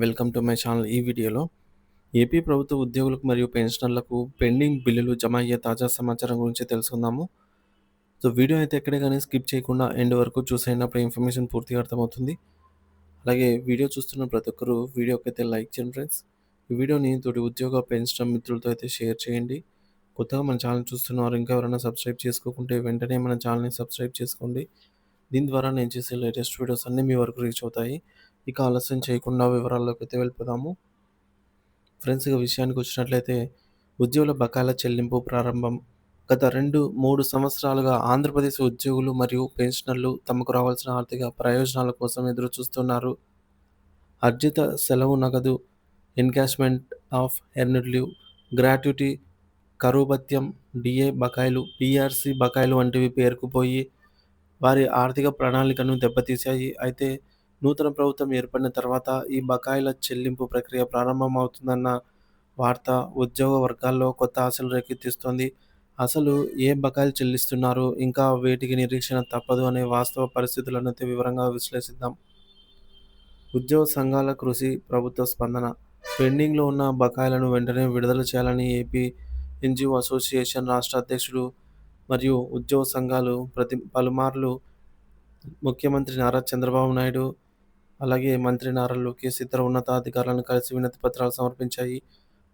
Welcome to my channel. ఈ వీడియోలో AP ప్రభుత్వ ఉద్యోగులకు మరియు పెన్షనర్లకు పెండింగ్ బిల్లులు జమ అయ్యే తాజా సమాచారం గురించి తెలుసుకుందాము. సో వీడియో అయితే ఎక్కడే కానీ స్కిప్ చేయకుండా ఎండ్ వరకు చూసేయండి. ఇన్ఫర్మేషన్ పూర్తిగా అర్థమవుతుంది. అలాగే వీడియో చూస్తున్న ప్రతి ఒక్కరు వీడియోకి అయితే లైక్ చేయండి ఫ్రెండ్స్. ఈ వీడియోని తోటి ఉద్యోగ పెన్షన్ మిత్రులతో అయితే షేర్ చేయండి. కొత్తగా మన ఛానల్ చూస్తున్నవారు ఇంకా ఎవరైనా సబ్స్క్రైబ్ చేసుకోకుంటే వెంటనే మన ఛానల్ని సబ్స్క్రైబ్ చేసుకోండి. దీని ద్వారా నేను చేసే లేటెస్ట్ వీడియోస్ అన్నీ మీ వరకు రీచ్ అవుతాయి. ఇక ఆలస్యం చేయకుండా వివరాల్లోకి అయితే వెళ్ళిపోదాము. ఫ్రెండ్స్ ఇక విషయానికి వచ్చినట్లయితే ఉద్యోగుల బకాయిల చెల్లింపు ప్రారంభం. గత 2-3 సంవత్సరాలుగా ఆంధ్రప్రదేశ్ ఉద్యోగులు మరియు పెన్షనర్లు తమకు రావాల్సిన ఆర్థిక ప్రయోజనాల కోసం ఎదురుచూస్తున్నారు. అర్జిత సెలవు నగదు, encashment of earned leave, gratuity, కరువు భత్యం, డిఏ బకాయిలు, పీఆర్సీ బకాయిలు వంటివి పేరుకుపోయి వారి ఆర్థిక ప్రణాళికను దెబ్బతీశాయి. అయితే నూతన ప్రభుత్వం ఏర్పడిన తర్వాత ఈ బకాయిల చెల్లింపు ప్రక్రియ ప్రారంభమవుతుందన్న వార్త ఉద్యోగ వర్గాల్లో కొత్త ఆశలు రేకెత్తిస్తోంది. అసలు ఏ బకాయిలు చెల్లిస్తున్నారు, ఇంకా వేటికి నిరీక్షణ తప్పదు అనే వాస్తవ పరిస్థితులను అయితే వివరంగా విశ్లేషిద్దాం. ఉద్యోగ సంఘాల కృషి, ప్రభుత్వ స్పందన. పెండింగ్లో ఉన్న బకాయిలను వెంటనే విడుదల చేయాలని ఏపీ ఎన్జీఓ అసోసియేషన్ రాష్ట్ర అధ్యక్షుడు మరియు ఉద్యోగ సంఘాలు పలుమార్లు ముఖ్యమంత్రి నారా చంద్రబాబు నాయుడు, అలాగే మంత్రి నారా లోకేష్ ఇతర ఉన్నతాధికారులను కలిసి వినతి పత్రాలు సమర్పించాయి.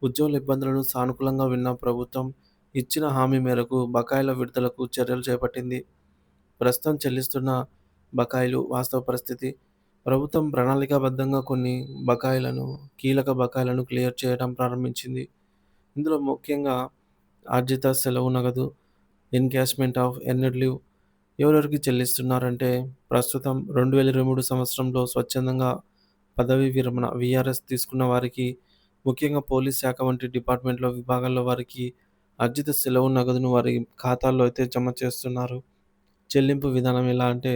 ఉద్యోగుల ఇబ్బందులను సానుకూలంగా విన్న ప్రభుత్వం ఇచ్చిన హామీ మేరకు బకాయిల విడుదలకు చర్యలు చేపట్టింది. ప్రస్తుతం చెల్లిస్తున్న బకాయిలు వాస్తవ పరిస్థితి. ప్రభుత్వం ప్రణాళికాబద్ధంగా కొన్ని కీలక బకాయిలను క్లియర్ చేయడం ప్రారంభించింది. ఇందులో ముఖ్యంగా ఆర్జిత సెలవు నగదు, ఎన్కాష్మెంట్ ఆఫ్ ఎర్న్డ్ లీవ్ ఎవరెవరికి చెల్లిస్తున్నారంటే ప్రస్తుతం 2023 సంవత్సరంలో స్వచ్ఛందంగా పదవీ విరమణ వీఆర్ఎస్ తీసుకున్న వారికి, ముఖ్యంగా పోలీస్ శాఖ వంటి విభాగాల్లో వారికి అర్జిత సెలవు నగదును వారి ఖాతాల్లో అయితే జమ చేస్తున్నారు. చెల్లింపు విధానం ఎలా అంటే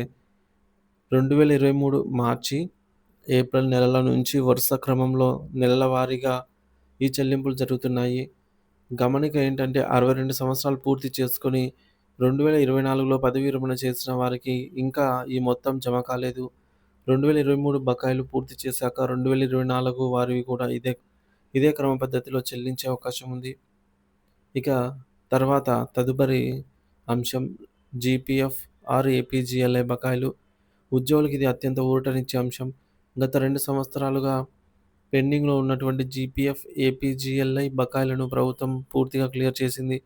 2023 మార్చి, ఏప్రిల్ నెలల నుంచి వరుస క్రమంలో నెలల వారీగా ఈ చెల్లింపులు జరుగుతున్నాయి. గమనిక ఏంటంటే 62 సంవత్సరాలు పూర్తి చేసుకొని 2024లో పదవీ విరమణ చేసిన వారికి ఇంకా ఈ మొత్తం జమ కాలేదు. 2023 బకాయిలు పూర్తి చేశాక 2024 వారివి కూడా ఇదే క్రమ పద్ధతిలో చెల్లించే అవకాశం ఉంది. ఇక తర్వాత తదుపరి అంశం జీపీఎఫ్ ఆర్ ఏపీజీఎల్ఐ బకాయిలు. ఉద్యోగులకు ఇది అత్యంత ఊరటనిచ్చే అంశం. గత 2 సంవత్సరాలుగా పెండింగ్‌లో ఉన్నటువంటి జీపీఎఫ్, ఏపీజీఎల్ఐ బకాయిలను ప్రభుత్వం పూర్తిగా క్లియర్ చేసింది.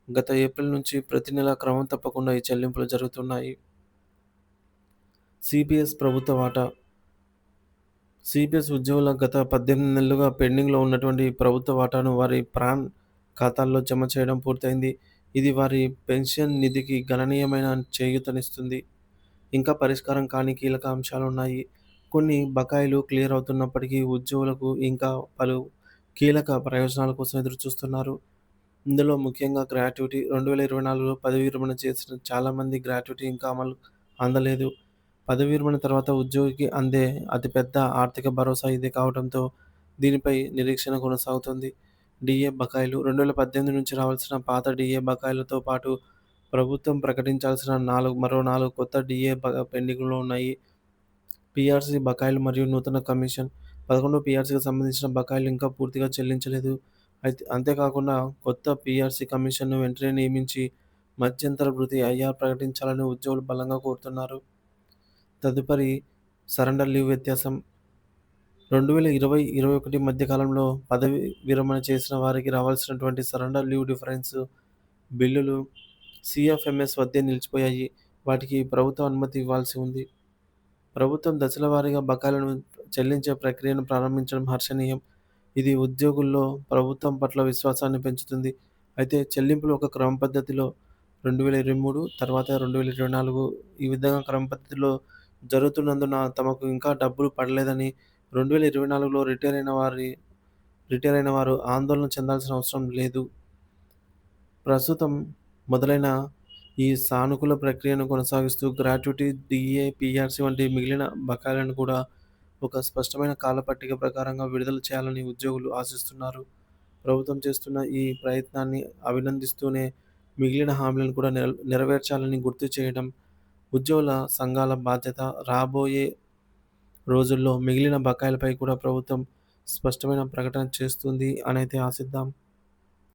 గత ఏప్రిల్ నుంచి ప్రతి నెల క్రమం తప్పకుండా ఈ చెల్లింపులు జరుగుతున్నాయి. సిపిఎస్ ప్రభుత్వ వాటా. సిపిఎస్ ఉద్యోగుల గత 18 నెలలుగా పెండింగ్‌లో ఉన్నటువంటి ప్రభుత్వ వాటాను వారి ప్రాన్ ఖాతాల్లో జమ చేయడం పూర్తయింది. ఇది వారి పెన్షన్ నిధికి గణనీయమైన చేయూతనిస్తుంది. ఇంకా పరిష్కారం కాని కీలక అంశాలున్నాయి. కొన్ని బకాయిలు క్లియర్ అవుతున్నప్పటికీ ఉద్యోగులకు ఇంకా పలు కీలక ప్రయోజనాల కోసం ఎదురుచూస్తున్నారు. ఇందులో ముఖ్యంగా గ్రాట్యుటీ. 2024లో పదవీ విరమణ చేసిన చాలామంది గ్రాట్యుటీ ఇంకా అందలేదు. పదవీ విరమణ తర్వాత ఉద్యోగికి అందే అతిపెద్ద ఆర్థిక భరోసా ఇది కావడంతో దీనిపై నిరీక్షణ కొనసాగుతుంది. డిఏ బకాయిలు. 2018 నుంచి రావాల్సిన పాత డిఏ బకాయిలతో పాటు ప్రభుత్వం ప్రకటించాల్సిన మరో 4 కొత్త డిఏ పెండింగ్‌లో ఉన్నాయి. పీఆర్సీ బకాయిలు మరియు నూతన కమిషన్. 11 పీఆర్సీకి సంబంధించిన బకాయిలు ఇంకా పూర్తిగా చెల్లించలేదు. అంతేకాకుండా కొత్త పీఆర్సీ కమిషన్‌ను వెంటనే నియమించి మధ్యంతర భృతి ఐఆర్ ప్రకటించాలని ఉద్యోగులు బలంగా కోరుతున్నారు. తదుపరి సరెండర్ లీవ్ వ్యత్యాసం. 2020-21 మధ్య కాలంలో పదవీ విరమణ చేసిన వారికి రావాల్సినటువంటి సరెండర్ లీవ్ డిఫరెన్స్ బిల్లులు సీఎఫ్ఎంఎస్ వద్దే నిలిచిపోయాయి. వాటికి ప్రభుత్వం అనుమతి ఇవ్వాల్సి ఉంది. ప్రభుత్వం దశల వారీగా బకాయిలను చెల్లించే ప్రక్రియను ప్రారంభించడం హర్షణీయం. ఇది ఉద్యోగుల్లో ప్రభుత్వం పట్ల విశ్వాసాన్ని పెంచుతుంది. అయితే చెల్లింపులు ఒక క్రమ పద్ధతిలో 2023 తర్వాత 2024 ఈ విధంగా క్రమ పద్ధతిలో జరుగుతున్నందున తమకు ఇంకా డబ్బులు పడలేదని 2024లో రిటైర్ అయిన వారు ఆందోళన చెందాల్సిన అవసరం లేదు. ప్రస్తుతం మొదలైన ఈ సానుకూల ప్రక్రియను కొనసాగిస్తూ గ్రాట్యుటీ, డీఏ, పీఆర్సీ వంటి మిగిలిన బకాయిలను కూడా ఒక స్పష్టమైన కాలపట్టిక ప్రకారంగా విడుదల చేయాలని ఉద్యోగులు ఆశిస్తున్నారు. ప్రభుత్వం చేస్తున్న ఈ ప్రయత్నాన్ని అభినందిస్తూనే మిగిలిన హామీలను కూడా నెరవేర్చాలని గుర్తు చేయడం ఉద్యోగుల సంఘాల బాధ్యత. రాబోయే రోజుల్లో మిగిలిన బకాయిలపై కూడా ప్రభుత్వం స్పష్టమైన ప్రకటన చేస్తుంది అనైతే ఆశిద్దాం.